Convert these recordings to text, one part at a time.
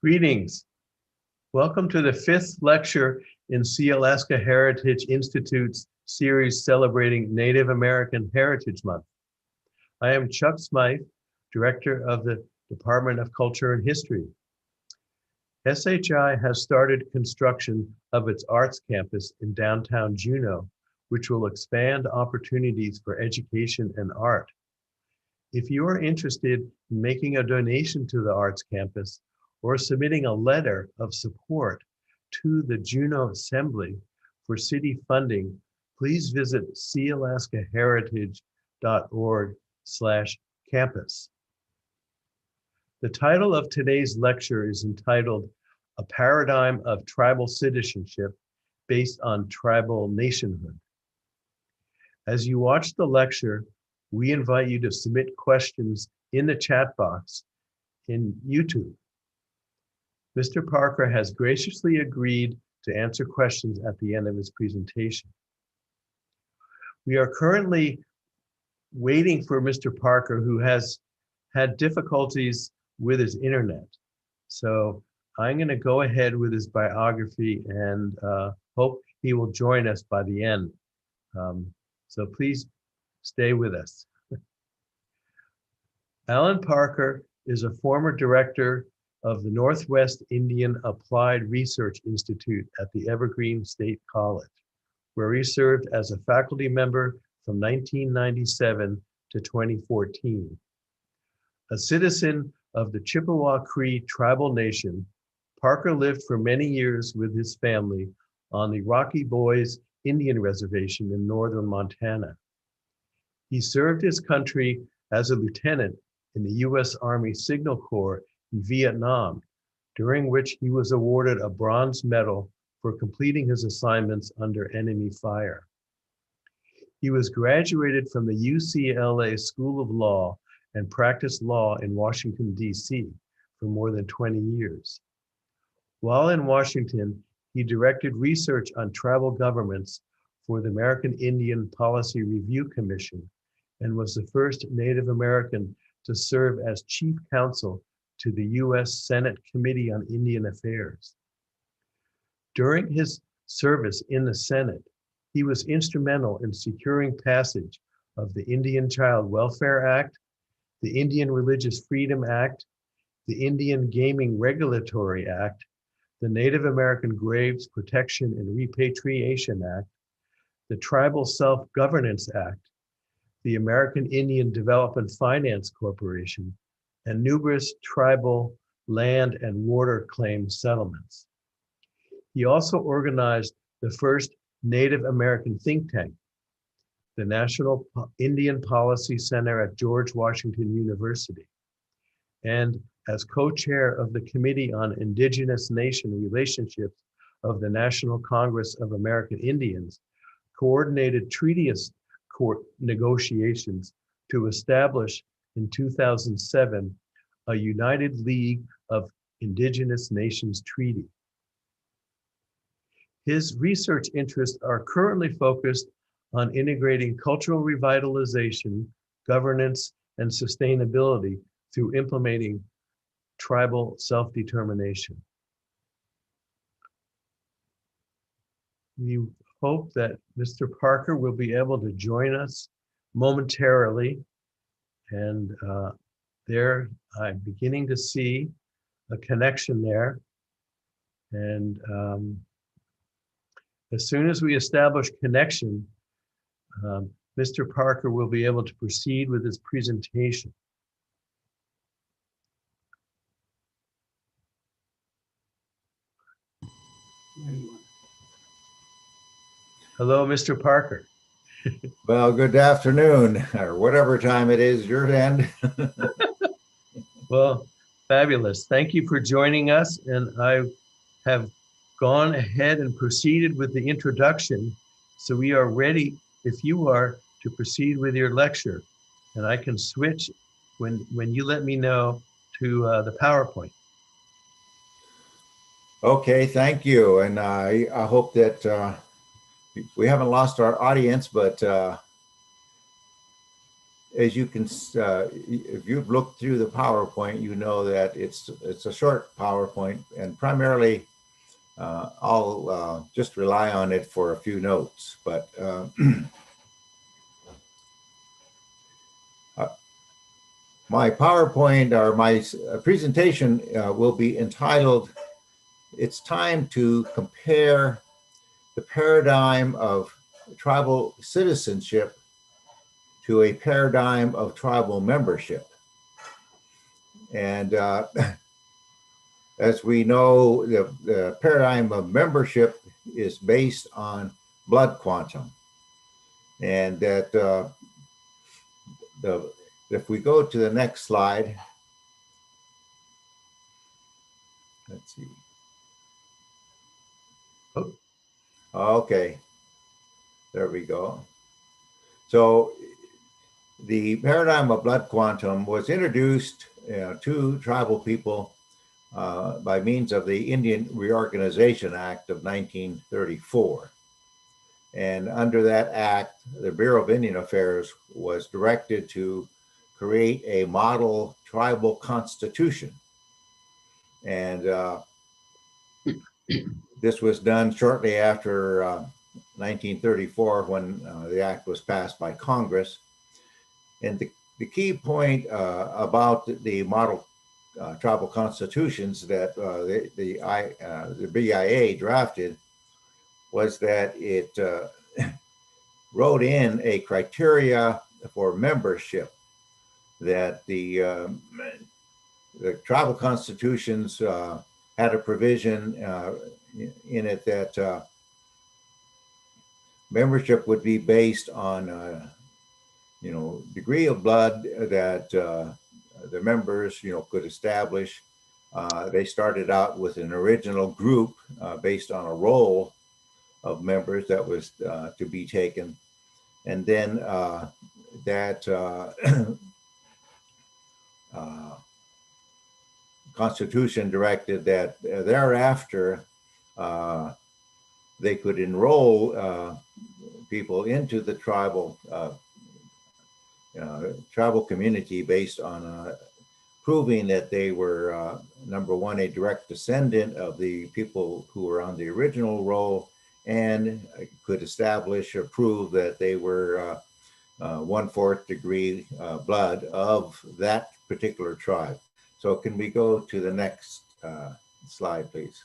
Greetings. Welcome to the fifth lecture in Sealaska Heritage Institute's series celebrating Native American Heritage Month. I am Chuck Smythe, Director of the Department of Culture and History. SHI has started construction of its arts campus in downtown Juneau, which will expand opportunities for education and art. If you are interested in making a donation to the arts campus or submitting a letter of support to the Juneau Assembly for city funding, please visit sealaskaheritage.org/campus. The title of today's lecture is entitled A Paradigm of Tribal Citizenship Based on Tribal Nationhood. As you watch the lecture, we invite you to submit questions in the chat box in YouTube. Mr. Parker has graciously agreed to answer questions at the end of his presentation. We are currently waiting for Mr. Parker, who has had difficulties with his internet. So I'm going to go ahead with his biography and hope he will join us by the end. So please stay with us. Alan Parker is a former director of the Northwest Indian Applied Research Institute at the Evergreen State College, where he served as a faculty member from 1997 to 2014. A citizen of the Chippewa Cree tribal nation, Parker lived for many years with his family on the Rocky Boys Indian Reservation in northern Montana. He served his country as a lieutenant in the U.S. Army Signal Corps in Vietnam, during which he was awarded a bronze medal for completing his assignments under enemy fire. He was graduated from the UCLA School of Law and practiced law in Washington, D.C. for more than 20 years. While in Washington, he directed research on tribal governments for the American Indian Policy Review Commission and was the first Native American to serve as chief counsel to the U.S. Senate Committee on Indian Affairs. During his service in the Senate, he was instrumental in securing passage of the Indian Child Welfare Act, the Indian Religious Freedom Act, the Indian Gaming Regulatory Act, the Native American Graves Protection and Repatriation Act, the Tribal Self-Governance Act, the American Indian Development Finance Corporation, and numerous tribal land and water claim settlements. He also organized the first Native American think tank, the National Indian Policy Center at George Washington University, and as co-chair of the Committee on Indigenous Nation Relationships of the National Congress of American Indians, coordinated treaty court negotiations to establish in 2007 a United League of Indigenous Nations Treaty. His research interests are currently focused on integrating cultural revitalization, governance, and sustainability through implementing tribal self-determination. We hope that Mr. Parker will be able to join us momentarily. And there, I'm beginning to see a connection there. And as soon as we establish connection, Mr. Parker will be able to proceed with his presentation. Hello, Mr. Parker. Well, good afternoon, or whatever time it is your end. Well, fabulous. Thank you for joining us. And I have gone ahead and proceeded with the introduction. So we are ready, if you are, to proceed with your lecture. And I can switch when you let me know to the PowerPoint. Okay, thank you. And I hope that we haven't lost our audience, but as you can, if you've looked through the PowerPoint, you know that it's a short PowerPoint, and primarily I'll just rely on it for a few notes. But my PowerPoint or my presentation will be entitled, "It's Time to Compare the Paradigm of Tribal Citizenship to a Paradigm of Tribal Membership." And as we know, the paradigm of membership is based on blood quantum. And that if we go to the next slide, let's see. Oh. Okay, there we go. So the paradigm of blood quantum was introduced to tribal people by means of the Indian Reorganization Act of 1934. And under that act, the Bureau of Indian Affairs was directed to create a model tribal constitution. And this was done shortly after 1934, when the act was passed by Congress. And the key point about the model tribal constitutions that the BIA drafted was that it wrote in a criteria for membership, that the tribal constitutions had a provision in it that membership would be based on degree of blood that the members could establish. They started out with an original group based on a roll of members that was to be taken, and then that Constitution directed that thereafter they could enroll people into the tribal community based on proving that they were, number one, a direct descendant of the people who were on the original roll, and could establish or prove that they were 1/4 degree blood of that particular tribe. So can we go to the next slide, please?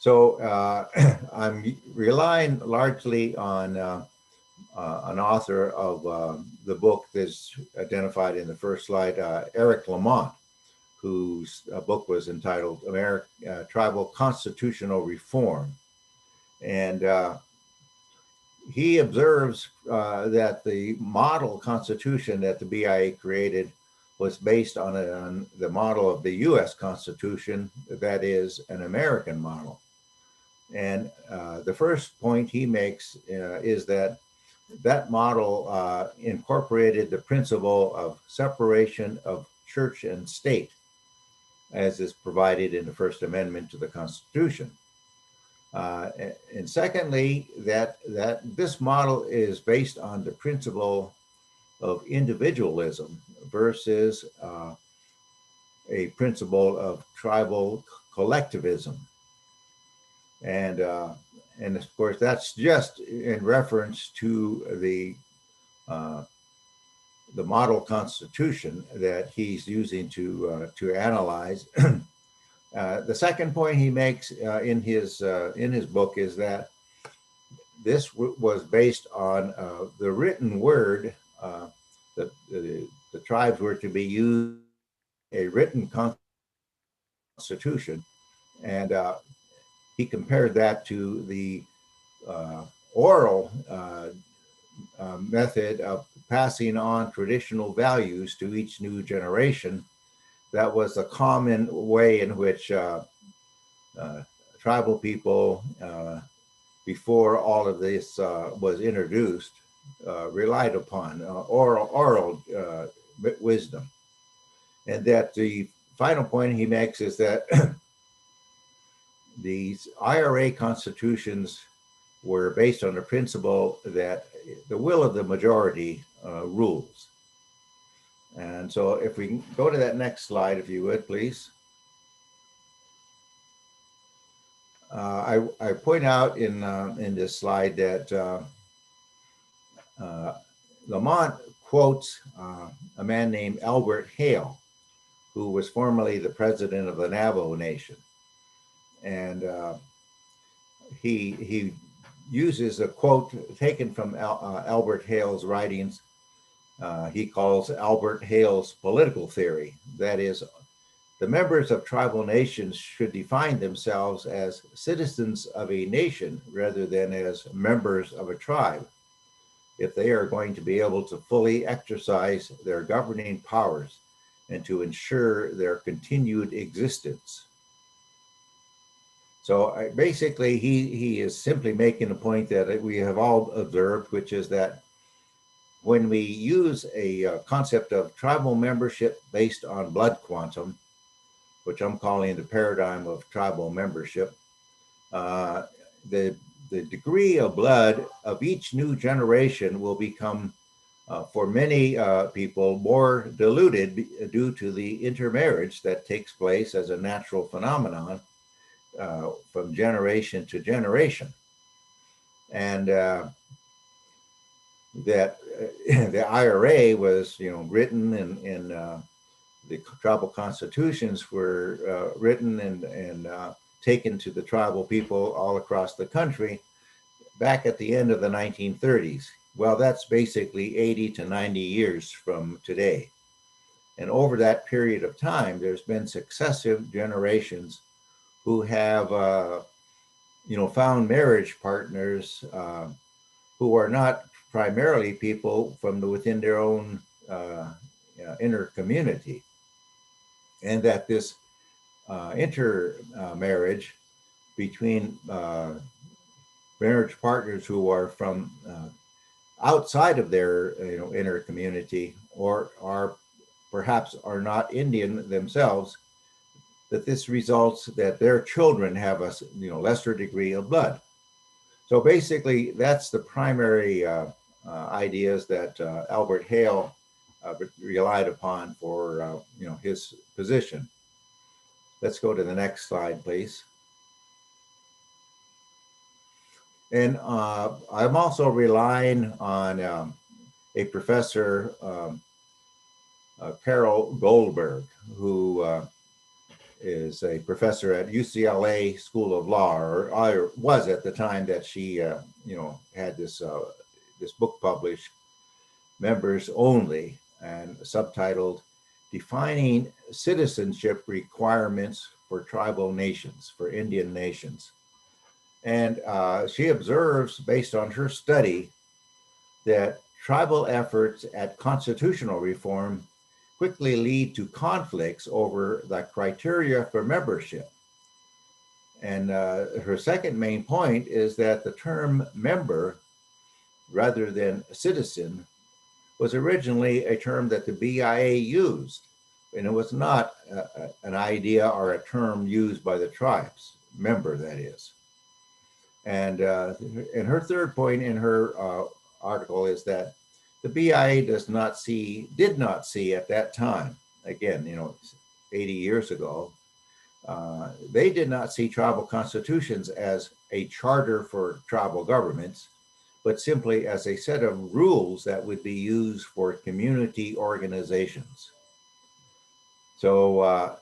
So I'm relying largely on an author of the book that's identified in the first slide, Eric Lamont, whose book was entitled Tribal Constitutional Reform. And he observes that the model constitution that the BIA created was based on the model of the US Constitution, that is an American model. And the first point he makes is that model incorporated the principle of separation of church and state, as is provided in the First Amendment to the Constitution. And secondly, that this model is based on the principle of individualism versus a principle of tribal collectivism. And of course, that's just in reference to the model constitution that he's using to analyze. The second point he makes in his book is that this was based on the written word. The tribes were to be used a written constitution, and he compared that to the oral method of passing on traditional values to each new generation. That was a common way in which tribal people, before all of this was introduced, relied upon oral wisdom. And that the final point he makes is that these IRA constitutions were based on the principle that the will of the majority rules. And so if we can go to that next slide, if you would, please. I point out in this slide that Lamont quotes a man named Albert Hale, who was formerly the president of the Navajo Nation. And he uses a quote taken from Albert Hale's writings. He calls Albert Hale's political theory. That is, the members of tribal nations should define themselves as citizens of a nation rather than as members of a tribe, if they are going to be able to fully exercise their governing powers and to ensure their continued existence. So basically, he is simply making a point that we have all observed, which is that when we use a concept of tribal membership based on blood quantum, which I'm calling the paradigm of tribal membership, the degree of blood of each new generation will become, for many people, more diluted due to the intermarriage that takes place as a natural phenomenon from generation to generation. And that the IRA was, written in the tribal constitutions were written and taken to the tribal people all across the country back at the end of the 1930s. Well, that's basically 80 to 90 years from today. And over that period of time, there's been successive generations who have, found marriage partners who are not primarily people from within their own inner community. And that this intermarriage between marriage partners who are from outside of their inner community or are perhaps are not Indian themselves, that this results that their children have a lesser degree of blood. So basically, that's the primary ideas that Albert Hale relied upon for his position. Let's go to the next slide, please. And I'm also relying on a professor, Carol Goldberg, who is a professor at UCLA School of Law, or I was at the time that she, had this book published, Members Only, and subtitled Defining Citizenship Requirements for Tribal Nations, for Indian Nations. And she observes, based on her study, that tribal efforts at constitutional reform quickly lead to conflicts over the criteria for membership. And her second main point is that the term member, rather than citizen, was originally a term that the BIA used, and it was not an idea or a term used by the tribes, member, that is. And her third point in her article is that the BIA did not see at that time, again, 80 years ago, they did not see tribal constitutions as a charter for tribal governments, but simply as a set of rules that would be used for community organizations. So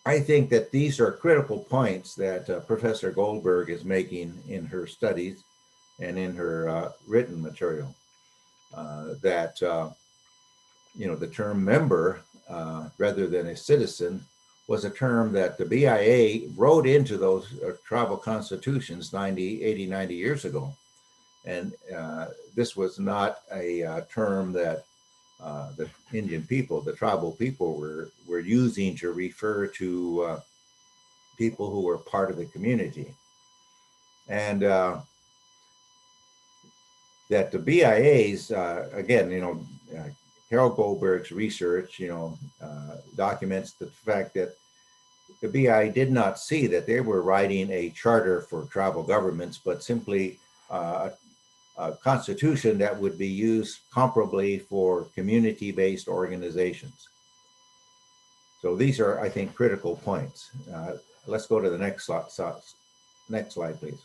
I think that these are critical points that Professor Goldberg is making in her studies and in her written material, that the term member rather than a citizen was a term that the BIA wrote into those tribal constitutions 80, 90 years ago. And this was not a term that the Indian people, the tribal people, were using to refer to people who were part of the community. And that the BIA's, again, Carol Goldberg's research, documents the fact that the BI did not see that they were writing a charter for tribal governments, but simply a constitution that would be used comparably for community-based organizations. So these are, I think, critical points. Let's go to the next slide. Next slide, please.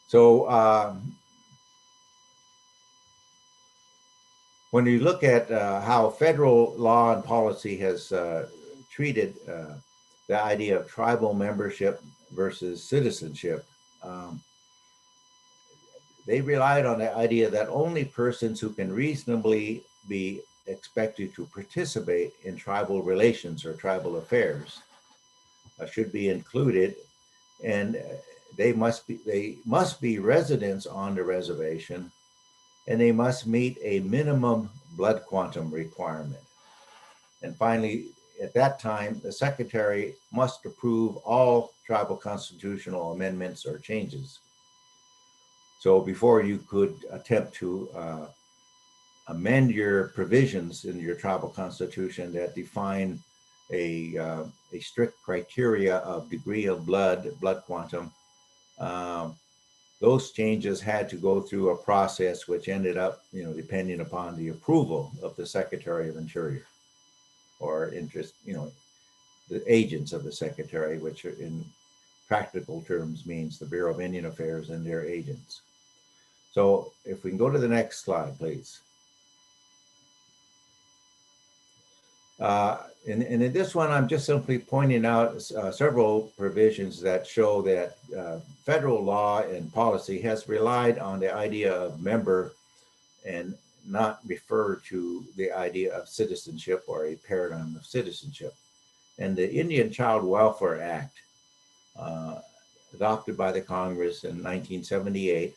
So when you look at how federal law and policy has treated the idea of tribal membership versus citizenship, they relied on the idea that only persons who can reasonably be expected to participate in tribal relations or tribal affairs should be included, and they must be residents on the reservation, and they must meet a minimum blood quantum requirement. And finally, at that time, the secretary must approve all tribal constitutional amendments or changes. So before you could attempt to amend your provisions in your tribal constitution that define a strict criteria of degree of blood quantum, those changes had to go through a process which ended up, depending upon the approval of the Secretary of Interior, or the agents of the Secretary, which in practical terms means the Bureau of Indian Affairs and their agents. So if we can go to the next slide, please. And in this one, I'm just simply pointing out several provisions that show that federal law and policy has relied on the idea of member and not refer to the idea of citizenship or a paradigm of citizenship. And the Indian Child Welfare Act, adopted by the Congress in 1978,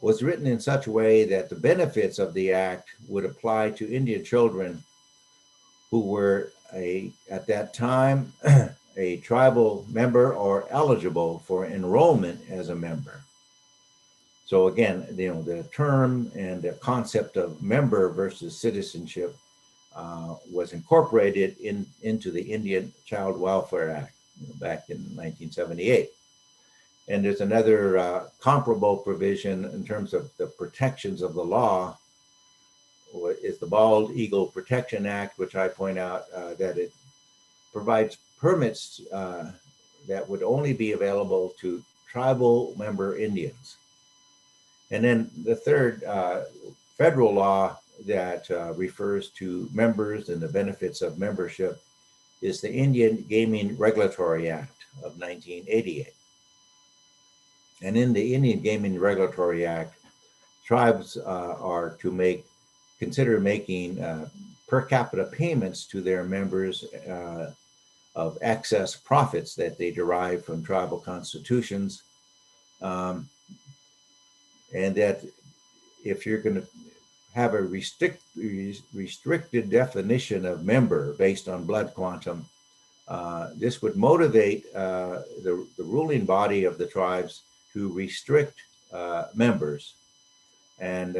was written in such a way that the benefits of the act would apply to Indian children who were at that time a tribal member or eligible for enrollment as a member. So again, the term and the concept of member versus citizenship was incorporated into the Indian Child Welfare Act back in 1978. And there's another comparable provision in terms of the protections of the law, is the Bald Eagle Protection Act, which I point out that it provides permits that would only be available to tribal member Indians. And then the third federal law that refers to members and the benefits of membership is the Indian Gaming Regulatory Act of 1988. And in the Indian Gaming Regulatory Act, tribes are to consider making per capita payments to their members of excess profits that they derive from tribal constitutions. And that if you're going to have a restricted definition of member based on blood quantum, this would motivate the ruling body of the tribes to restrict members, and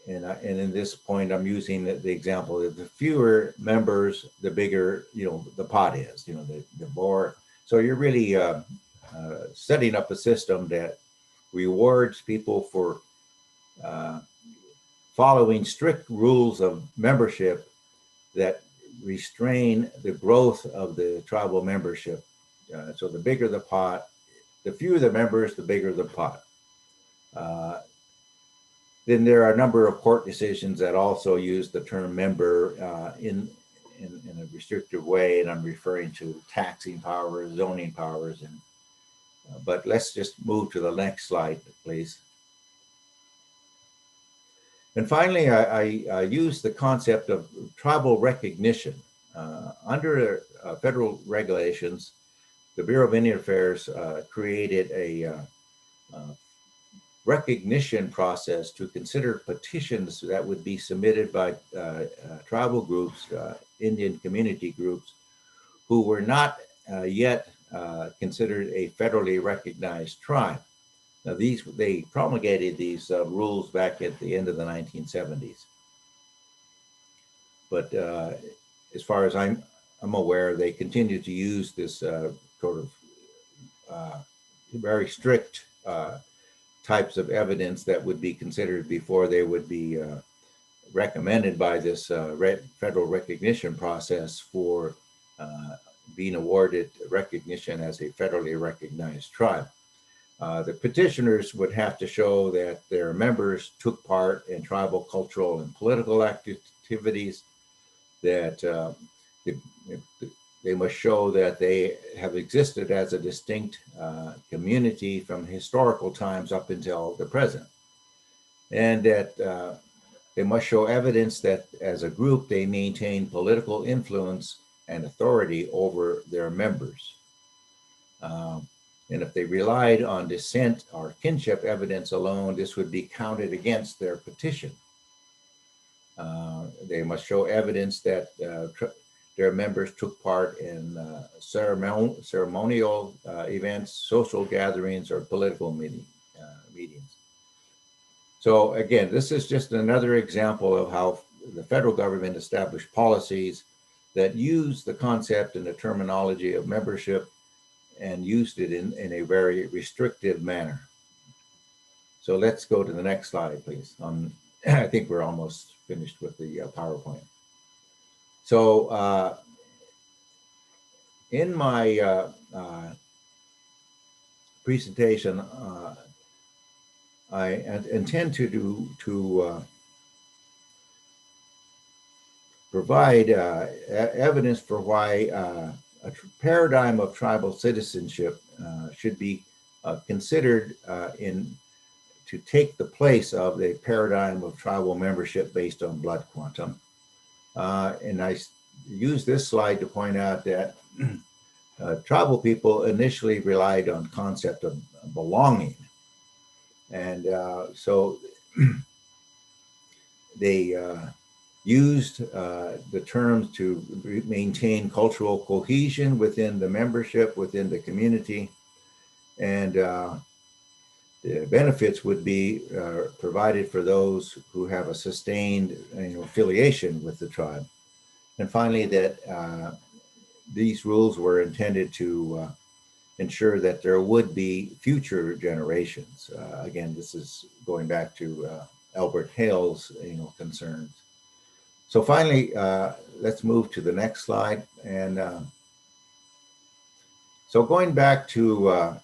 in this point, I'm using the example that the fewer members, the bigger the pot is, the more. So you're really setting up a system that rewards people for following strict rules of membership that restrain the growth of the tribal membership. So the bigger the pot, the fewer the members, the bigger the pot. Then there are a number of court decisions that also use the term member in a restrictive way, and I'm referring to taxing powers, zoning powers, but let's just move to the next slide, please. And finally, I use the concept of tribal recognition. Under federal regulations, the Bureau of Indian Affairs created a recognition process to consider petitions that would be submitted by tribal groups, Indian community groups, who were not yet considered a federally recognized tribe. Now they promulgated these rules back at the end of the 1970s. But as far as I'm aware, they continue to use this sort of very strict types of evidence that would be considered before they would be recommended by this federal recognition process for being awarded recognition as a federally recognized tribe. The petitioners would have to show that their members took part in tribal, cultural, and political activities, that they must show that they have existed as a distinct community from historical times up until the present, and that they must show evidence that as a group they maintain political influence and authority over their members. And if they relied on descent or kinship evidence alone, this would be counted against their petition. They must show evidence that their members took part in ceremonial events, social gatherings, or political meetings. So again, this is just another example of how the federal government established policies that use the concept and the terminology of membership and used it in a very restrictive manner. So let's go to the next slide, please. I think we're almost finished with the PowerPoint. So in my presentation, I intend to provide evidence for why a paradigm of tribal citizenship should be considered to take the place of the paradigm of tribal membership based on blood quantum. And I use this slide to point out that tribal people initially relied on concept of belonging. And so they used the terms to maintain cultural cohesion within the membership, within the community. And the benefits would be provided for those who have a sustained affiliation with the tribe. And finally, that these rules were intended to ensure that there would be future generations. Again, this is going back to Albert Hale's concerns. So finally, let's move to the next slide. And so going back to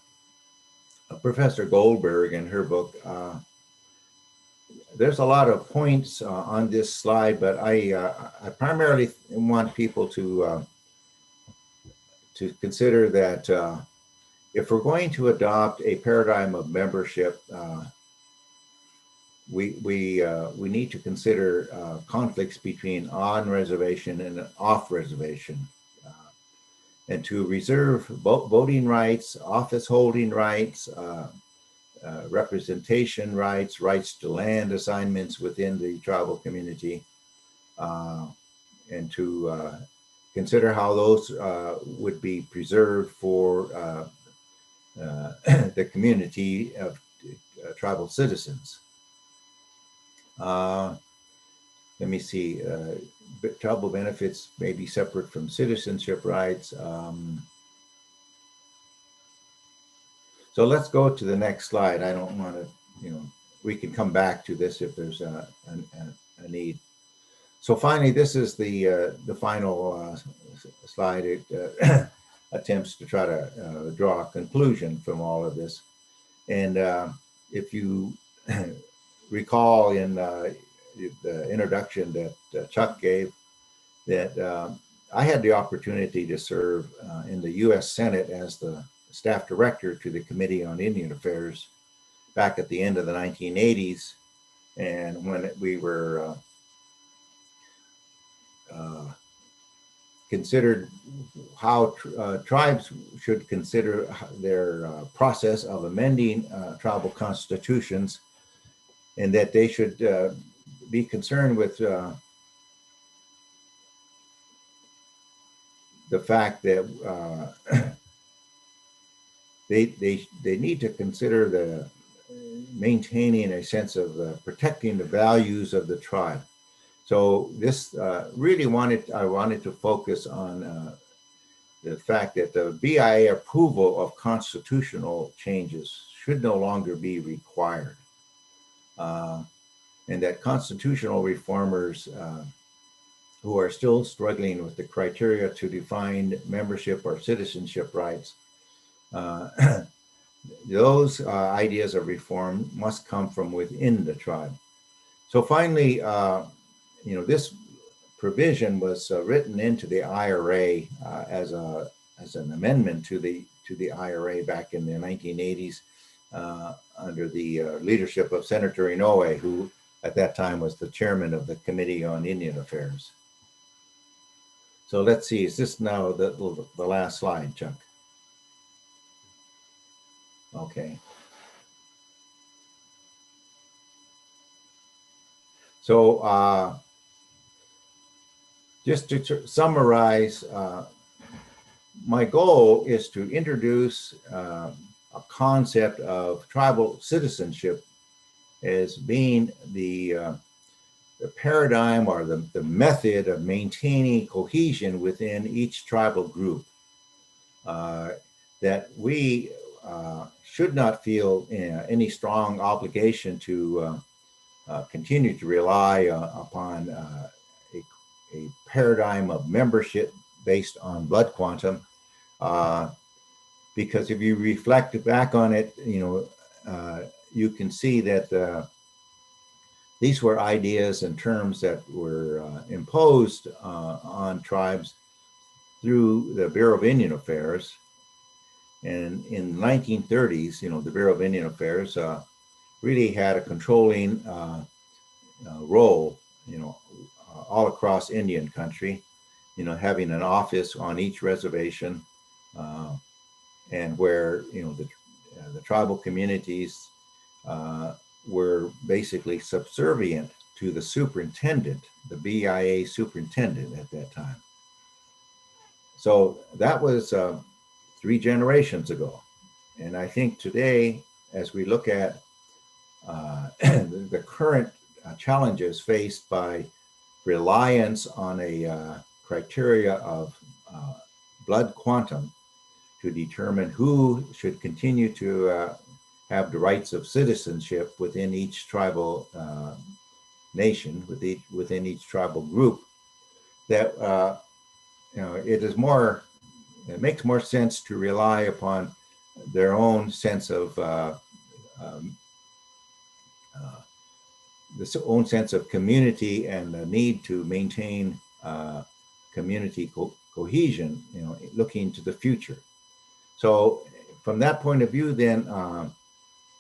Professor Goldberg and her book, there's a lot of points on this slide, but I primarily want people to consider that if we're going to adopt a paradigm of membership, we need to consider conflicts between on-reservation and off-reservation, and to reserve voting rights, office holding rights, representation rights, rights to land assignments within the tribal community, and to consider how those would be preserved for the community of tribal citizens. Let me see, tribal benefits may be separate from citizenship rights. So let's go to the next slide. I don't want to, we can come back to this if there's a need. So finally, this is the final slide. It attempts to try to draw a conclusion from all of this. And if you recall in the introduction that Chuck gave, that I had the opportunity to serve in the U.S. Senate as the staff director to the Committee on Indian Affairs back at the end of the 1980s. And when we were considered how tribes should consider their process of amending tribal constitutions, and that they should be concerned with the fact that they need to consider maintaining a sense of protecting the values of the tribe. So this really I wanted to focus on the fact that the BIA approval of constitutional changes should no longer be required. And that constitutional reformers who are still struggling with the criteria to define membership or citizenship rights, those ideas of reform must come from within the tribe. So finally, this provision was written into the IRA as an amendment to the IRA back in the 1980s under the leadership of Senator Inoue, who at that time was the chairman of the Committee on Indian Affairs. So let's see, is this now the last slide, Chuck? Okay. So just to summarize, my goal is to introduce a concept of tribal citizenship as being the paradigm or the method of maintaining cohesion within each tribal group. That we should not feel any strong obligation to continue to rely upon a paradigm of membership based on blood quantum, because if you reflect back on it, you can see that these were ideas and terms that were imposed on tribes through the Bureau of Indian Affairs. And in the 1930s, the Bureau of Indian Affairs really had a controlling role, all across Indian country, having an office on each reservation, and where, the tribal communities were basically subservient to the superintendent, the BIA superintendent at that time. So that was 3 generations ago. And I think today, as we look at the current challenges faced by reliance on a criteria of blood quantum to determine who should continue to have the rights of citizenship within each tribal nation, within each tribal group, that it makes more sense to rely upon their own sense of own sense of community and the need to maintain community cohesion, looking to the future. So from that point of view, then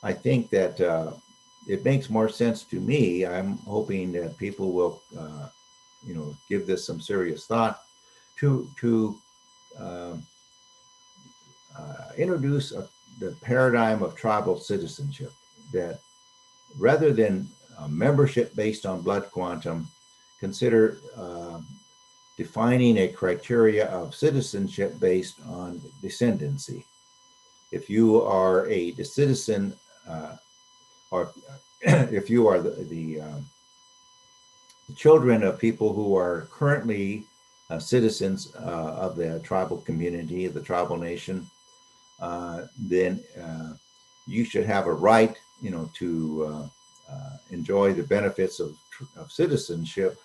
I think that it makes more sense to me. I'm hoping that people will, give this some serious thought to introduce the paradigm of tribal citizenship, that rather than membership based on blood quantum, consider defining a criteria of citizenship based on descendancy. If you are a citizen, or if you are the children of people who are currently citizens of the tribal community, of the tribal nation, then you should have a right, to enjoy the benefits of citizenship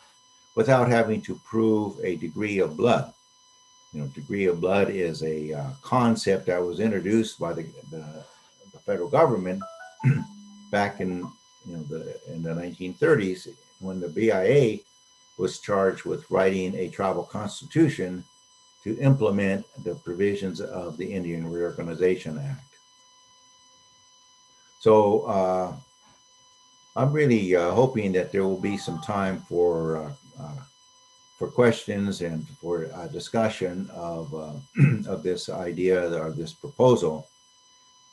without having to prove a degree of blood. Degree of blood is a concept that was introduced by the federal government back in the 1930s, when the BIA was charged with writing a tribal constitution to implement the provisions of the Indian Reorganization Act. So I'm really hoping that there will be some time for questions and for a discussion of of this idea or this proposal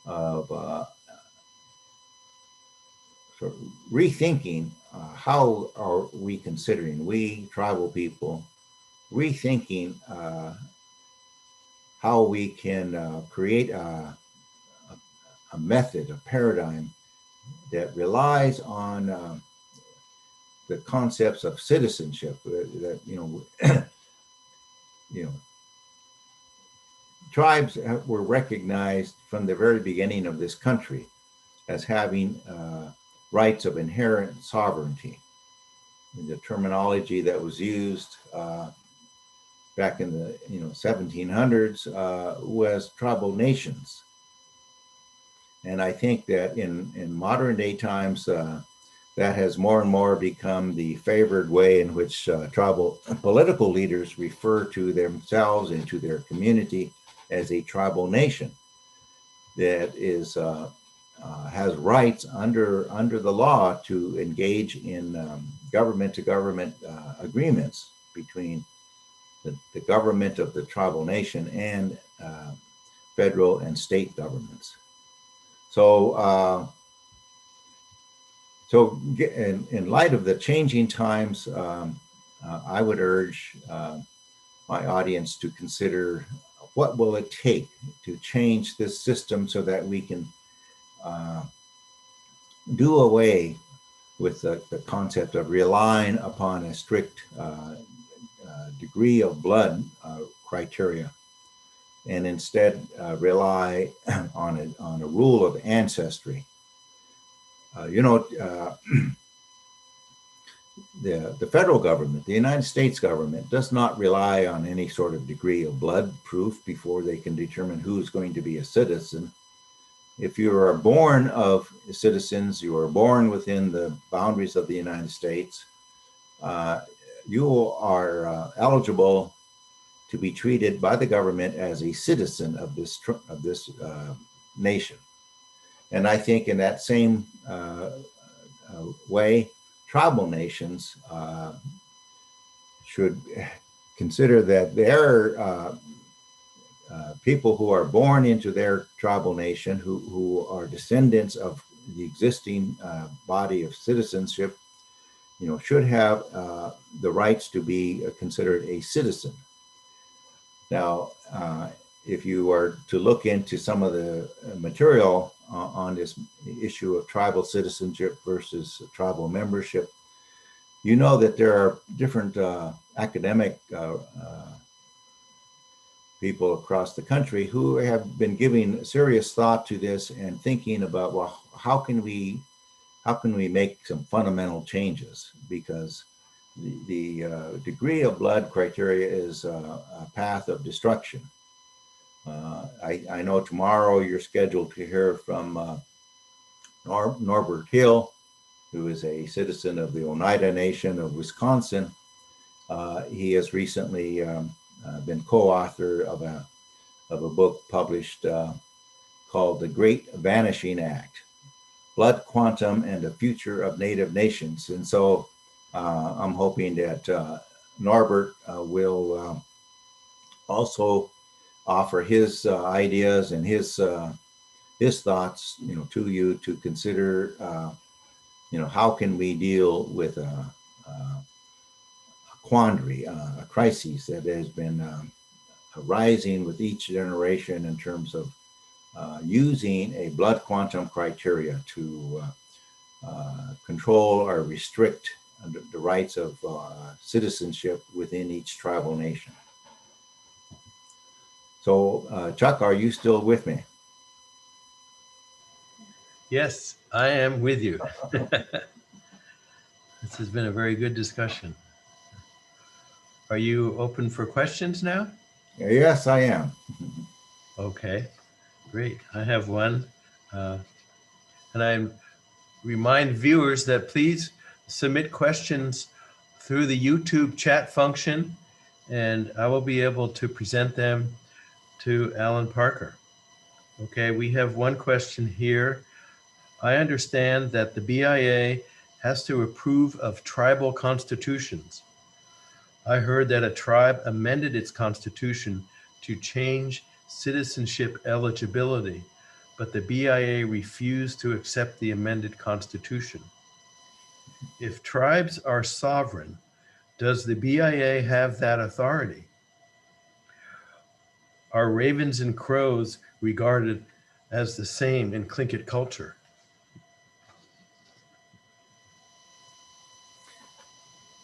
of sort of rethinking how are we considering, we tribal people, rethinking how we can create a method, a paradigm that relies on the concepts of citizenship. That you know, tribes were recognized from the very beginning of this country as having rights of inherent sovereignty. And the terminology that was used back in the 1700s was tribal nations. And I think that in modern day times, that has more and more become the favored way in which tribal political leaders refer to themselves and to their community as a tribal nation that is has rights under the law to engage in government to government agreements between the government of the tribal nation and federal and state governments. So, in light of the changing times, I would urge my audience to consider what will it take to change this system so that we can do away with the concept of relying upon a strict degree of blood criteria, and instead rely on a rule of ancestry. The federal government, the United States government, does not rely on any sort of degree of blood proof before they can determine who's going to be a citizen. If you are born of citizens, you are born within the boundaries of the United States, you are eligible to be treated by the government as a citizen of this nation. And I think in that same way, tribal nations should consider that their people who are born into their tribal nation, who are descendants of the existing body of citizenship, should have the rights to be considered a citizen. Now, if you are to look into some of the material on this issue of tribal citizenship versus tribal membership, you know that there are different academic people across the country who have been giving serious thought to this and thinking about, well, how can we make some fundamental changes? Because the degree of blood criteria is a path of destruction. I know tomorrow you're scheduled to hear from Norbert Hale, who is a citizen of the Oneida Nation of Wisconsin. He has recently been co-author of a book published called The Great Vanishing Act: Blood Quantum and the Future of Native Nations. And so I'm hoping that Norbert will also offer his ideas and his thoughts, to you to consider. How can we deal with a quandary, a crisis that has been arising with each generation in terms of using a blood quantum criteria to control or restrict the rights of citizenship within each tribal nation. So, Chuck, are you still with me? Yes, I am with you. This has been a very good discussion. Are you open for questions now? Yes, I am. Okay, great. I have one. And I remind viewers that please submit questions through the YouTube chat function, and I will be able to present them to Alan Parker. Okay, we have one question here. I understand that the BIA has to approve of tribal constitutions. I heard that a tribe amended its constitution to change citizenship eligibility, but the BIA refused to accept the amended constitution. If tribes are sovereign, does the BIA have that authority? Are ravens and crows regarded as the same in Tlingit culture?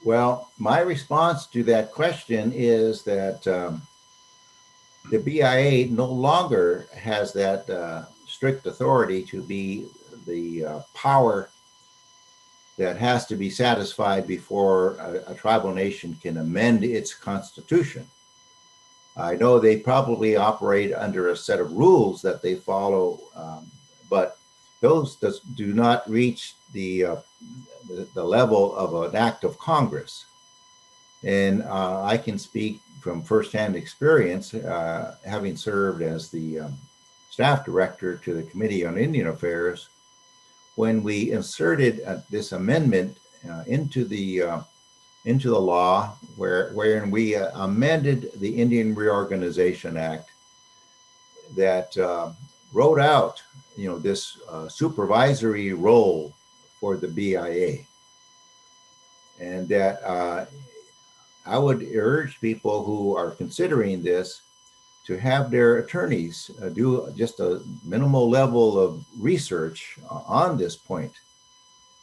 Well, my response to that question is that the BIA no longer has that strict authority to be the power that has to be satisfied before a tribal nation can amend its constitution. I know they probably operate under a set of rules that they follow, but those do not reach the level of an act of Congress. And I can speak from firsthand experience, having served as the staff director to the Committee on Indian Affairs, when we inserted this amendment into the law, wherein we amended the Indian Reorganization Act that wrote out, this supervisory role for the BIA, and that I would urge people who are considering this to have their attorneys do just a minimal level of research on this point.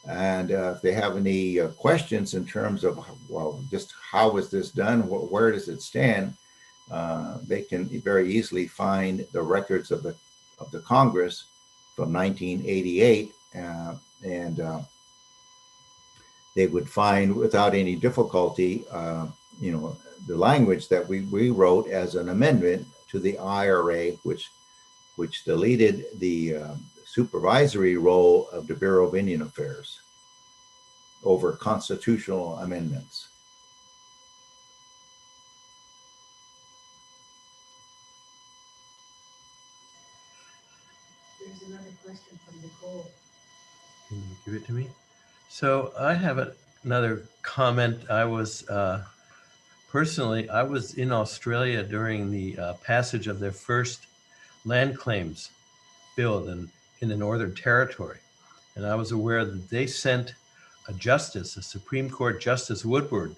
And if they have any questions in terms of, well, just how is this done? Where does it stand? They can very easily find the records of the Congress from 1988, and they would find without any difficulty, the language that we wrote as an amendment to the IRA, which deleted the supervisory role of the Bureau of Indian Affairs over constitutional amendments. There's another question from Nicole. Can you give it to me? So I have another comment. I was personally, I was in Australia during the passage of their first land claims bill in the Northern Territory. And I was aware that they sent a justice, a Supreme Court Justice Woodward,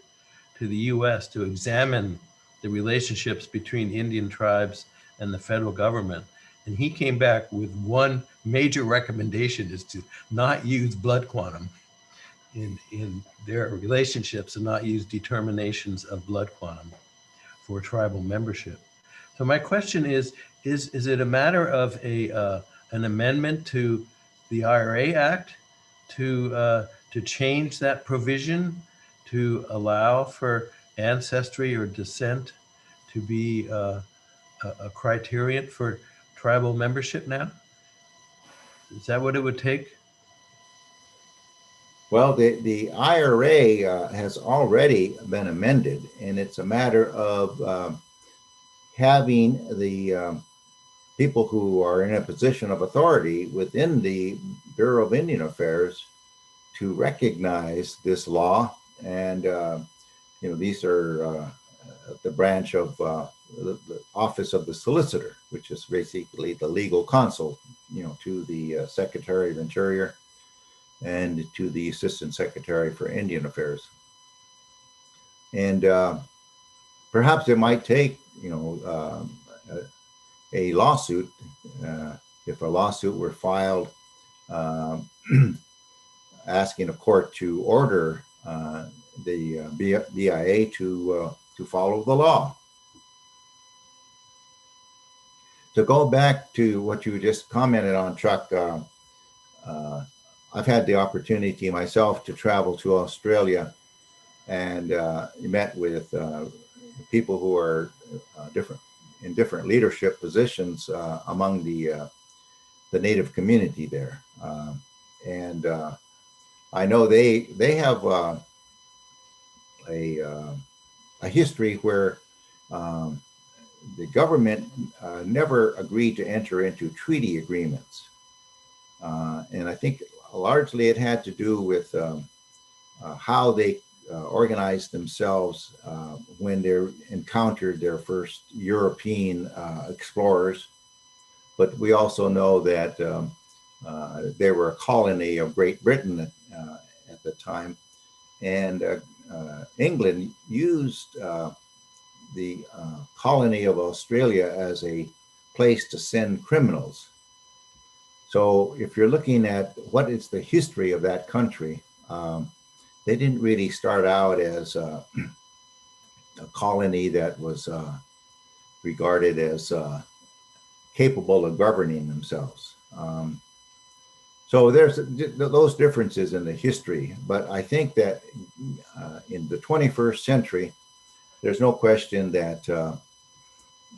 to the US to examine the relationships between Indian tribes and the federal government. And he came back with one major recommendation, is to not use blood quantum in their relationships and not use determinations of blood quantum for tribal membership. So my question is it a matter of an amendment to the IRA Act to change that provision to allow for ancestry or descent to be a criterion for tribal membership now? Is that what it would take? Well, the IRA has already been amended, and it's a matter of having the people who are in a position of authority within the Bureau of Indian Affairs to recognize this law. And, these are the branch of the Office of the Solicitor, which is basically the legal counsel, to the Secretary of Interior and to the Assistant Secretary for Indian Affairs. And perhaps it might take, a lawsuit, if a lawsuit were filed asking a court to order the BIA to follow the law. To go back to what you just commented on, Chuck, I've had the opportunity myself to travel to Australia and met with people who are in different leadership positions among the Native community there, and I know they have a history where the government never agreed to enter into treaty agreements, and I think largely it had to do with how they organized themselves when they encountered their first European explorers. But we also know that they were a colony of Great Britain at the time, and England used the colony of Australia as a place to send criminals. So if you're looking at what is the history of that country, they didn't really start out as a colony that was regarded as capable of governing themselves. So there's those differences in the history, but I think that in the 21st century, there's no question that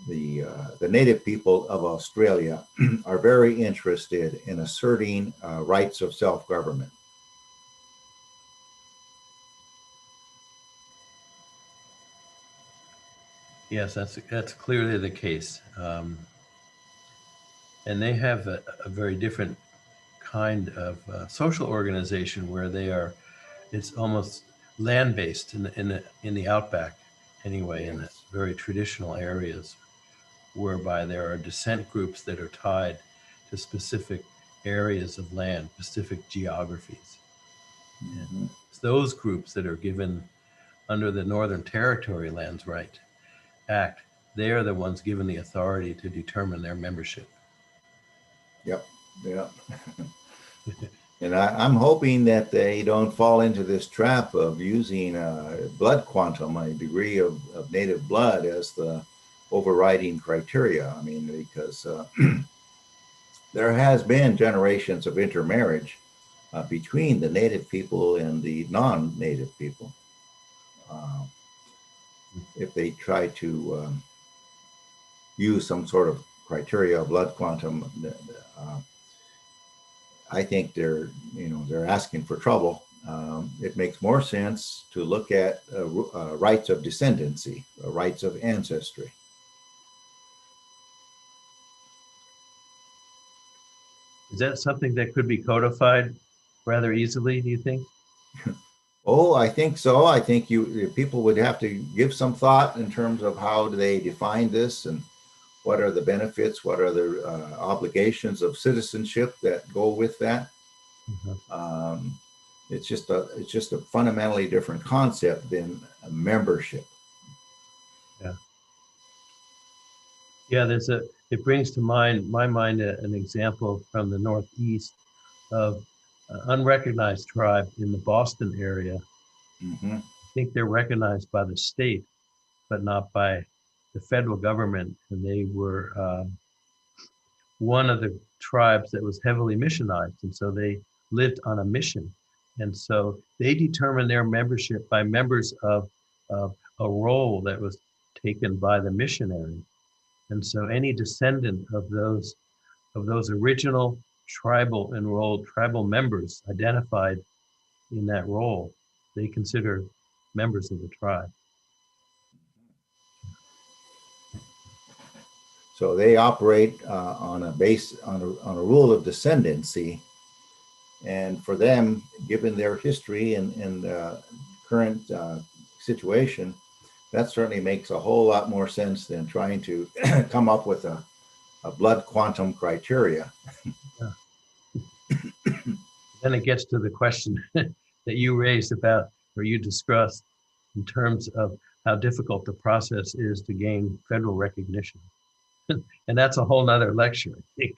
the native people of Australia are very interested in asserting rights of self-government. Yes, that's clearly the case. And they have a very different kind of social organization where it's almost land-based in the outback anyway, Yes. in the very traditional areas, whereby there are descent groups that are tied to specific areas of land, specific geographies. Mm-hmm. It's those groups that are given under the Northern Territory Lands Right Act. They are the ones given the authority to determine their membership. Yep. Yep. And I'm hoping that they don't fall into this trap of using blood quantum, a degree of native blood, as the overriding criteria. I mean, because there has been generations of intermarriage between the native people and the non-native people. If they try to use some sort of criteria of blood quantum, I think they're asking for trouble. It makes more sense to look at rights of descendancy, rights of ancestry. Is that something that could be codified rather easily, do you think? Oh, I think so. I think people would have to give some thought in terms of how do they define this and what are the benefits, what are the obligations of citizenship that go with that. Mm-hmm. It's just a fundamentally different concept than membership. Yeah. Yeah, it brings to my mind an example from the Northeast of an unrecognized tribe in the Boston area. Mm-hmm. I think they're recognized by the state, but not by the federal government. And they were one of the tribes that was heavily missionized. And so they lived on a mission. And so they determined their membership by members of a roll that was taken by the missionary. And so any descendant of those original tribal enrolled tribal members identified in that role, they consider members of the tribe. So they operate on a rule of descendancy, and for them, given their history and current situation, that certainly makes a whole lot more sense than trying to come up with a blood quantum criteria. Yeah. Then it gets to the question that you raised about, or you discussed, in terms of how difficult the process is to gain federal recognition. And that's a whole nother lecture, I think.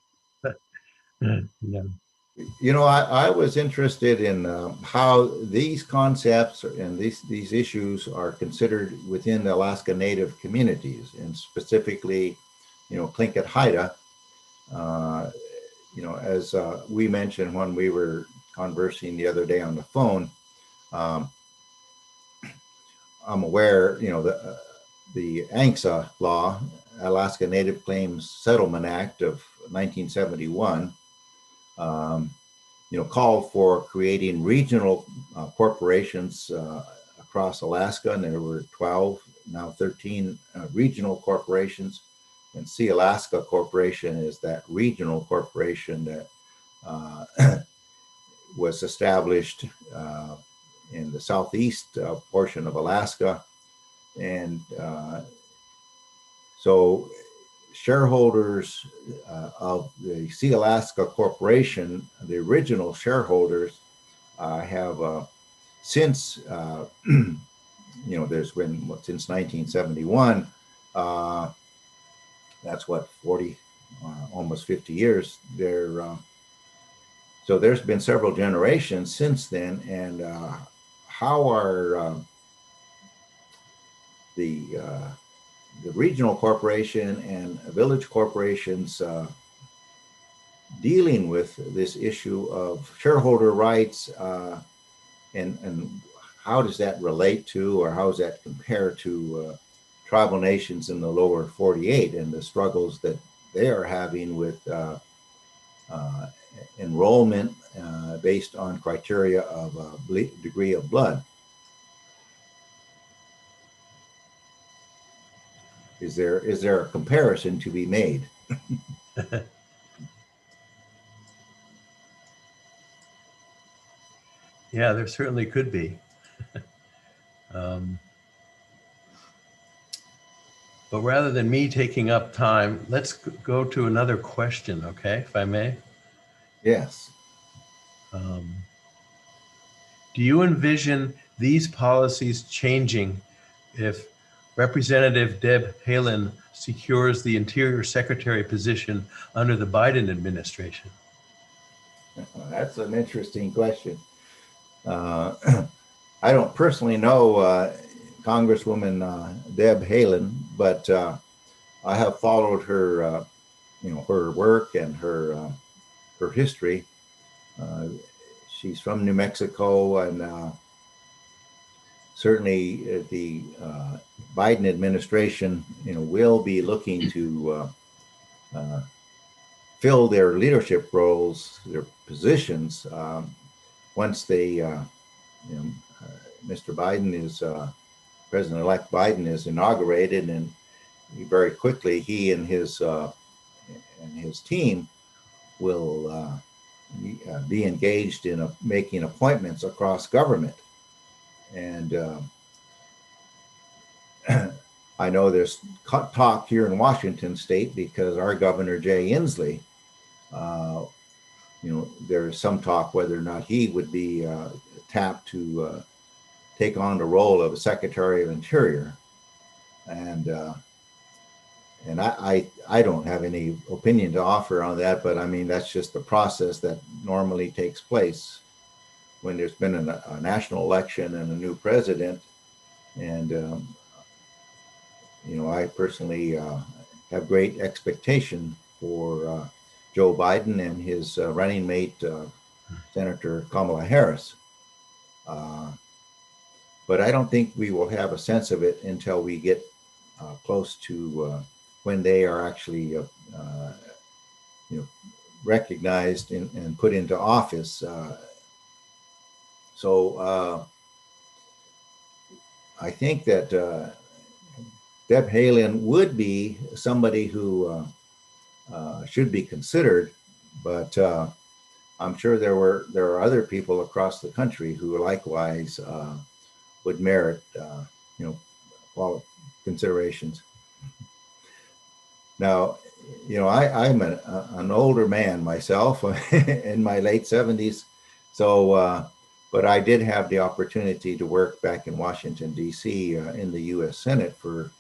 I was interested in how these concepts and these issues are considered within the Alaska Native communities, and specifically, Tlingit Haida. As we mentioned when we were conversing the other day on the phone, I'm aware, the ANCSA law, Alaska Native Claims Settlement Act of 1971, called for creating regional corporations across Alaska, and there were 12, now 13 regional corporations. And Sealaska Corporation is that regional corporation that was established in the southeast portion of Alaska. And so shareholders of the Sealaska Corporation, the original shareholders, have since, there's been since 1971, that's what, 40, almost 50 years there. So there's been several generations since then, and how are the regional corporation and village corporations dealing with this issue of shareholder rights, and how does that relate to, or how does that compare to tribal nations in the lower 48 and the struggles that they are having with enrollment based on criteria of degree of blood? Is there a comparison to be made? Yeah, there certainly could be. But rather than me taking up time, let's go to another question, okay, if I may. Yes. Do you envision these policies changing if Representative Deb Haaland secures the Interior Secretary position under the Biden administration? That's an interesting question. I don't personally know Congresswoman Deb Haaland, but I have followed her, her work and her history. She's from New Mexico, and certainly the Biden administration, will be looking to fill their leadership roles, their positions, once they, Mr. Biden is, President-elect Biden is inaugurated, and very quickly he and his team will be engaged in making appointments across government. And I know there's talk here in Washington State, because our Governor Jay Inslee, there's some talk whether or not he would be tapped to take on the role of a Secretary of Interior. And I don't have any opinion to offer on that, but I mean, that's just the process that normally takes place when there's been a national election and a new president. And I personally have great expectation for Joe Biden and his running mate, Senator Kamala Harris. But I don't think we will have a sense of it until we get close to when they are actually, recognized and put into office. So I think that Deb Haaland would be somebody who should be considered, but I'm sure there are other people across the country who likewise would merit considerations. Now, I'm an older man myself, in my late 70s, so but I did have the opportunity to work back in Washington, D.C. In the U.S. Senate for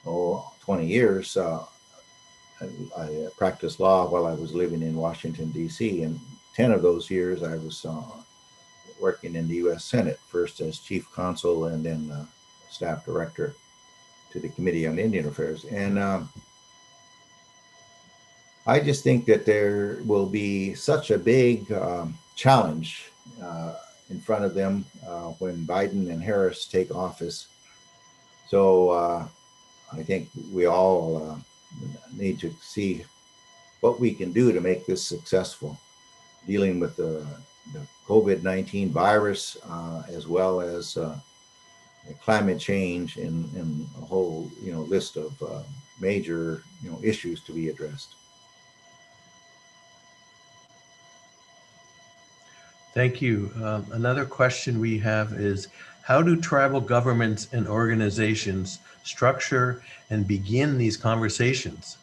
20 years. I practiced law while I was living in Washington, D.C., and 10 of those years I was working in the U.S. Senate, first as chief counsel and then staff director to the Committee on Indian Affairs. And I just think that there will be such a big challenge in front of them when Biden and Harris take office. So I think we all need to see what we can do to make this successful, dealing with the COVID-19 virus, as well as climate change and a whole list of major issues to be addressed. Thank you. Another question we have is, how do tribal governments and organizations structure and begin these conversations?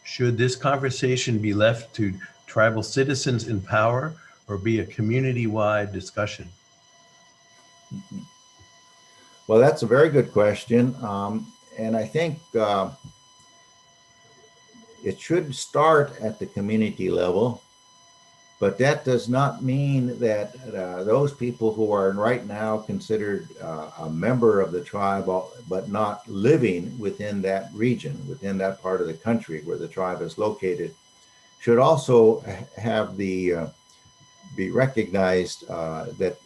Should this conversation be left to tribal citizens in power or be a community-wide discussion? Mm-hmm. Well, that's a very good question. And I think it should start at the community level. But that does not mean that those people who are right now considered a member of the tribe, but not living within that region, within that part of the country where the tribe is located, should also have the be recognized that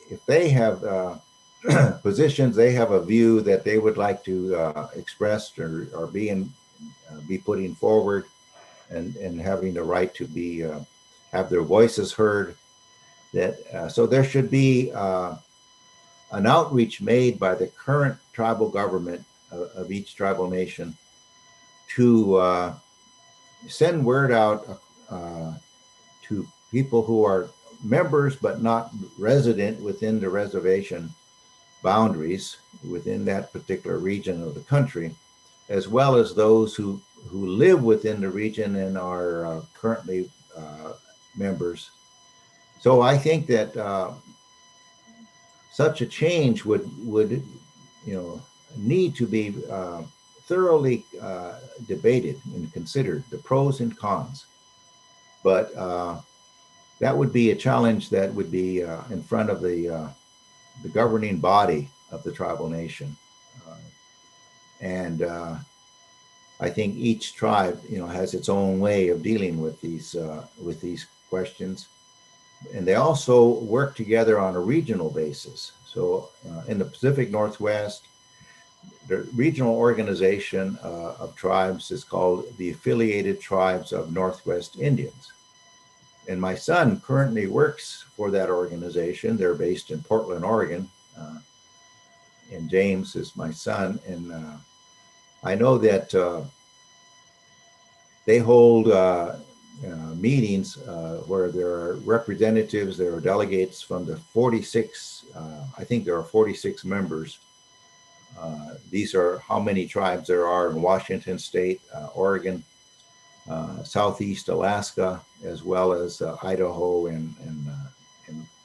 if they have positions, they have a view that they would like to express or be putting forward, and having the right to be have their voices heard. That so there should be an outreach made by the current tribal government of each tribal nation to send word out to people who are members but not resident within the reservation boundaries within that particular region of the country, as well as those who live within the region and are currently members. So I think that such a change would need to be thoroughly debated and considered, the pros and cons. But that would be a challenge that would be in front of the governing body of the tribal nation. And I think each tribe, has its own way of dealing with these questions, and they also work together on a regional basis. So in the Pacific Northwest, the regional organization of tribes is called the Affiliated Tribes of Northwest Indians. And my son currently works for that organization. They're based in Portland, Oregon. And James is my son. And I know that they hold meetings where there are representatives, there are delegates from the 46, I think there are 46 members. These are how many tribes there are in Washington State, Oregon, Southeast Alaska, as well as Idaho and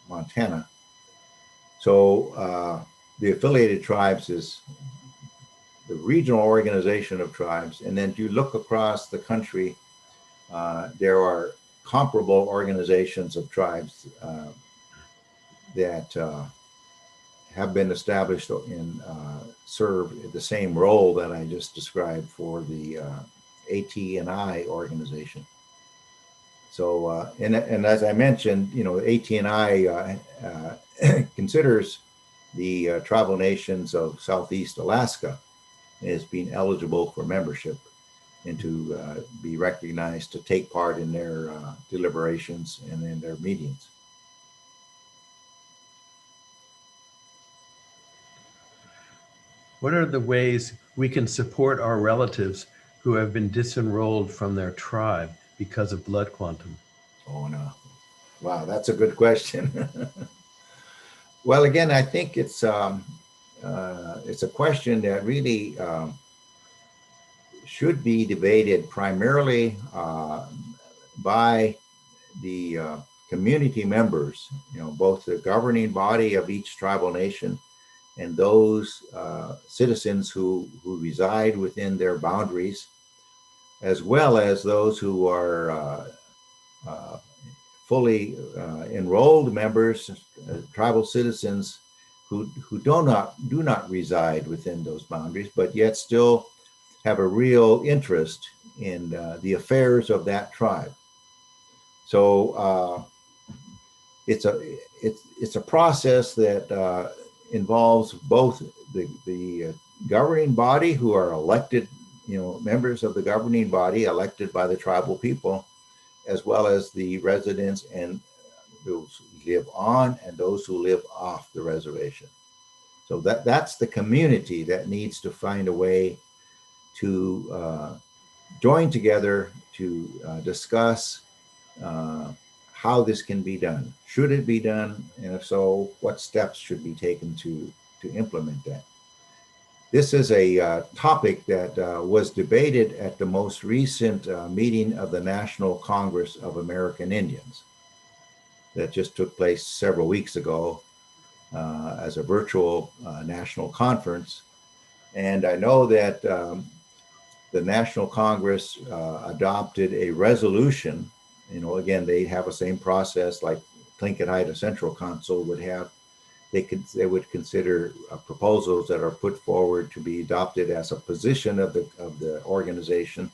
Montana. So the affiliated tribes is the regional organization of tribes. And then you look across the country, there are comparable organizations of tribes that have been established and serve the same role that I just described for the AT&I organization. So, and as I mentioned, AT&I considers the tribal nations of Southeast Alaska as being eligible for membership and to be recognized to take part in their deliberations and in their meetings. What are the ways we can support our relatives who have been disenrolled from their tribe because of blood quantum? Oh, no. Wow, that's a good question. Well, again, I think it's a question that really should be debated primarily by the community members, both the governing body of each tribal nation and those citizens who reside within their boundaries, as well as those who are fully enrolled members, tribal citizens who do not reside within those boundaries, but yet still have a real interest in the affairs of that tribe. So it's a process that involves both the governing body, who are elected, members of the governing body elected by the tribal people, as well as the residents and those who live on and those who live off the reservation. So that's the community that needs to find a way to join together to discuss how this can be done. Should it be done? And if so, what steps should be taken to implement that? This is a topic that was debated at the most recent meeting of the National Congress of American Indians that just took place several weeks ago as a virtual national conference. And I know that the National Congress adopted a resolution Again, they have the same process like Tlingit Haida Central Council would have. They would consider proposals that are put forward to be adopted as a position of the organization,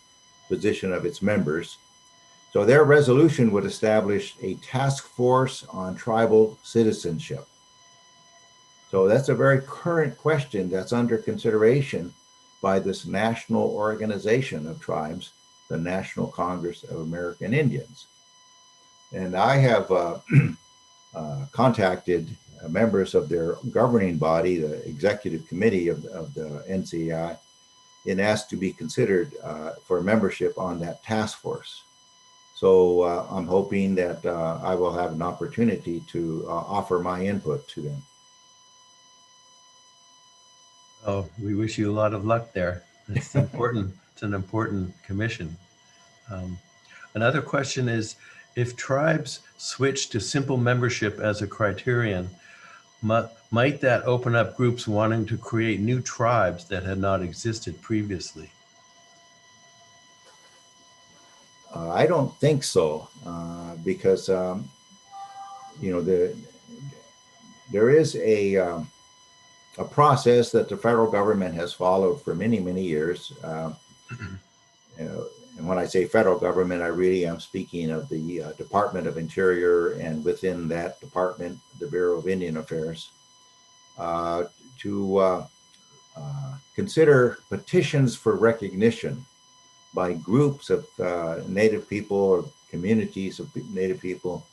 position of its members. So their resolution would establish a task force on tribal citizenship. So that's a very current question that's under consideration by this national organization of tribes, the National Congress of American Indians. And I have contacted members of their governing body, the executive committee of the NCI, and asked to be considered for membership on that task force. So I'm hoping that I will have an opportunity to offer my input to them. Oh, we wish you a lot of luck there. It's important. It's an important commission. Another question is, if tribes switch to simple membership as a criterion, might that open up groups wanting to create new tribes that had not existed previously? I don't think so, because there is a process that the federal government has followed for many, many years. And when I say federal government, I really am speaking of the Department of Interior, and within that department, the Bureau of Indian Affairs, to consider petitions for recognition by groups of Native people or communities of Native people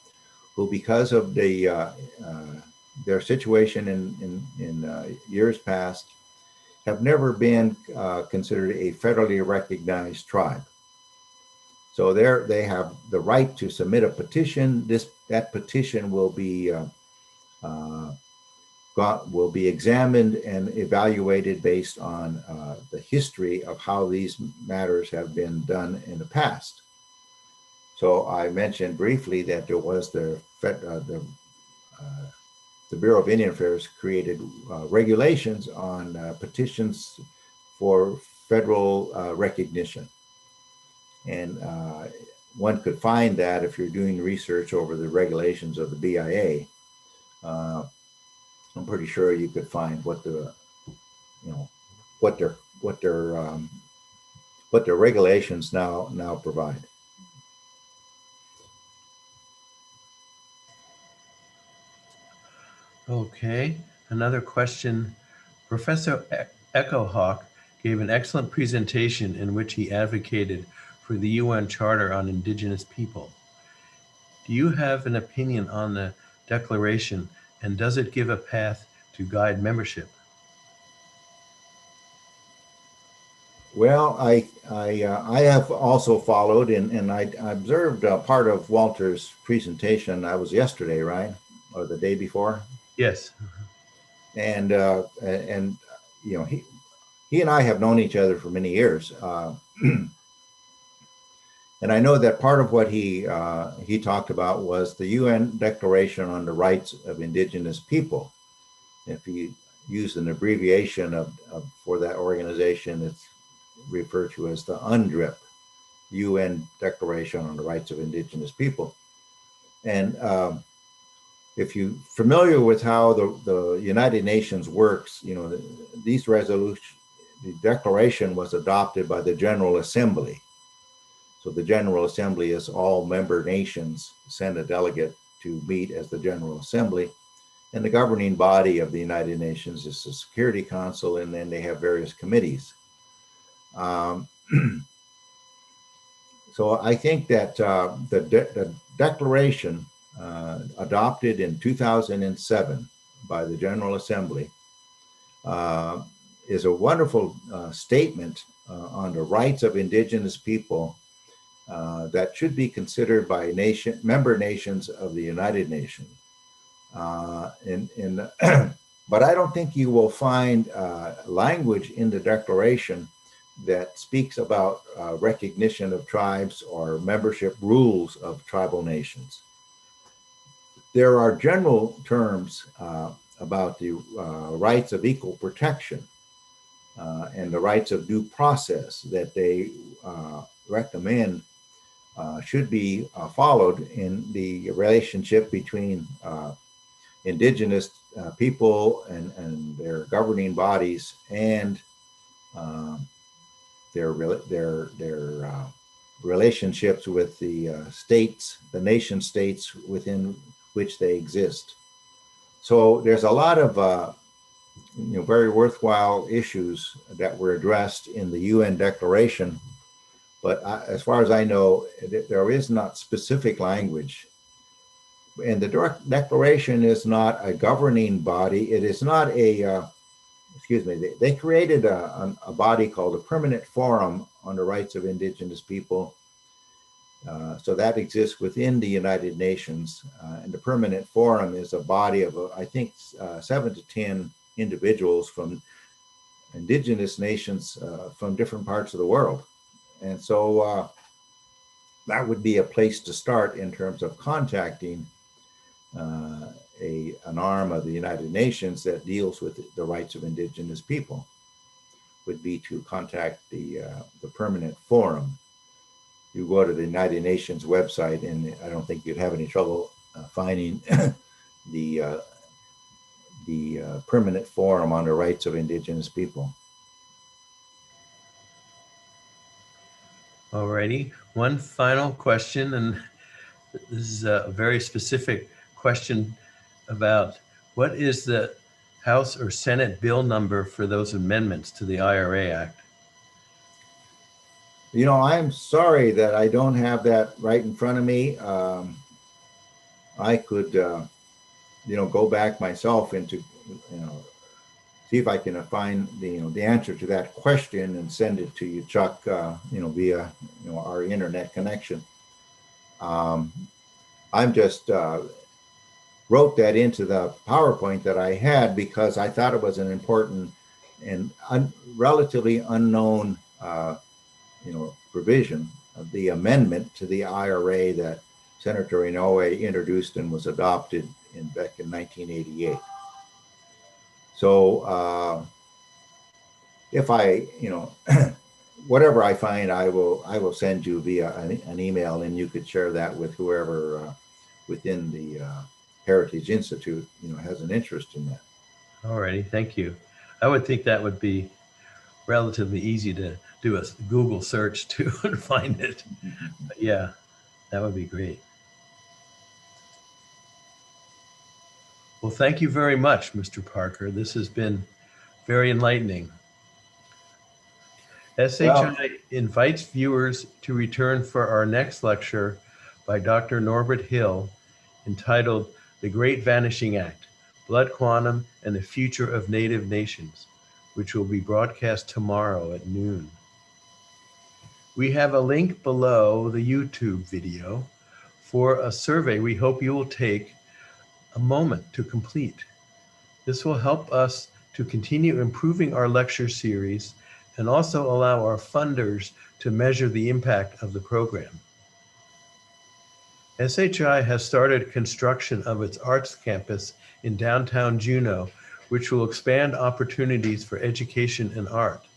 who, because of their situation in years past, have never been considered a federally recognized tribe. So they have the right to submit a petition. That petition will be examined and evaluated based on the history of how these matters have been done in the past. So I mentioned briefly that there was the Bureau of Indian Affairs created regulations on petitions for federal recognition. And one could find that if you're doing research over the regulations of the BIA. I'm pretty sure you could find what their regulations now provide. Okay, another question. Professor Echohawk gave an excellent presentation in which he advocated for the UN Charter on Indigenous People. Do you have an opinion on the declaration, and does it give a path to guide membership? Well, I have also followed and I observed part of Walter's presentation. That was yesterday, right, or the day before? Yes. And he and I have known each other for many years, and I know that part of what he talked about was the UN Declaration on the Rights of Indigenous People. If you use an abbreviation for that organization, it's referred to as the UNDRIP, UN Declaration on the Rights of Indigenous People. And if you're familiar with how the United Nations works, these resolutions, the declaration was adopted by the General Assembly. So the General Assembly is all member nations send a delegate to meet as the General Assembly. And the governing body of the United Nations is the Security Council, and then they have various committees. So I think that the declaration adopted in 2007 by the General Assembly is a wonderful statement on the rights of Indigenous people that should be considered by member nations of the United Nations. But I don't think you will find language in the declaration that speaks about recognition of tribes or membership rules of tribal nations. There are general terms about the rights of equal protection and the rights of due process that they recommend should be followed in the relationship between Indigenous people and their governing bodies and their relationships with the states, the nation states within which they exist. So there's a lot of very worthwhile issues that were addressed in the UN Declaration, but as far as I know, there is not specific language. And the Declaration is not a governing body. It is not a, they created a body called a Permanent Forum on the Rights of Indigenous People. So that exists within the United Nations. And the Permanent Forum is a body of, I think, 7 to 10 individuals from Indigenous nations from different parts of the world. And so that would be a place to start in terms of contacting an arm of the United Nations that deals with the rights of Indigenous people, would be to contact the Permanent Forum. You go to the United Nations website, and I don't think you'd have any trouble finding the Permanent Forum on the Rights of Indigenous People. Alrighty, one final question, and this is a very specific question about what is the House or Senate bill number for those amendments to the IRA Act? You know, I'm sorry that I don't have that right in front of me. I could, go back myself into, see if I can find the answer to that question and send it to you, Chuck, via, our internet connection. I'm just wrote that into the PowerPoint that I had because I thought it was an important and relatively unknown, provision of the amendment to the IRA that Senator Inouye introduced and was adopted back in 1988. So if I, whatever I find, I will send you via an email, and you could share that with whoever within the Heritage Institute, has an interest in that. Alrighty, thank you. I would think that would be relatively easy to do a Google search to find it. But yeah, that would be great. Well, thank you very much, Mr. Parker. This has been very enlightening. SHI invites viewers to return for our next lecture by Dr. Norbert Hale, entitled The Great Vanishing Act, Blood Quantum and the Future of Native Nations, which will be broadcast tomorrow at noon. We have a link below the YouTube video for a survey we hope you will take a moment to complete. This will help us to continue improving our lecture series and also allow our funders to measure the impact of the program. SHI has started construction of its arts campus in downtown Juneau, which will expand opportunities for education and art.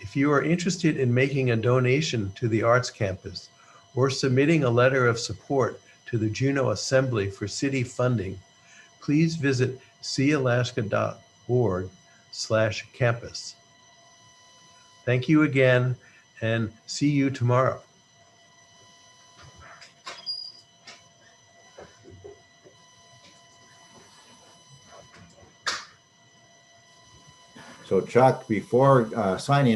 If you are interested in making a donation to the arts campus or submitting a letter of support to the Juneau Assembly for city funding, please visit sealaska.org/campus. Thank you again, and see you tomorrow. So Chuck, before signing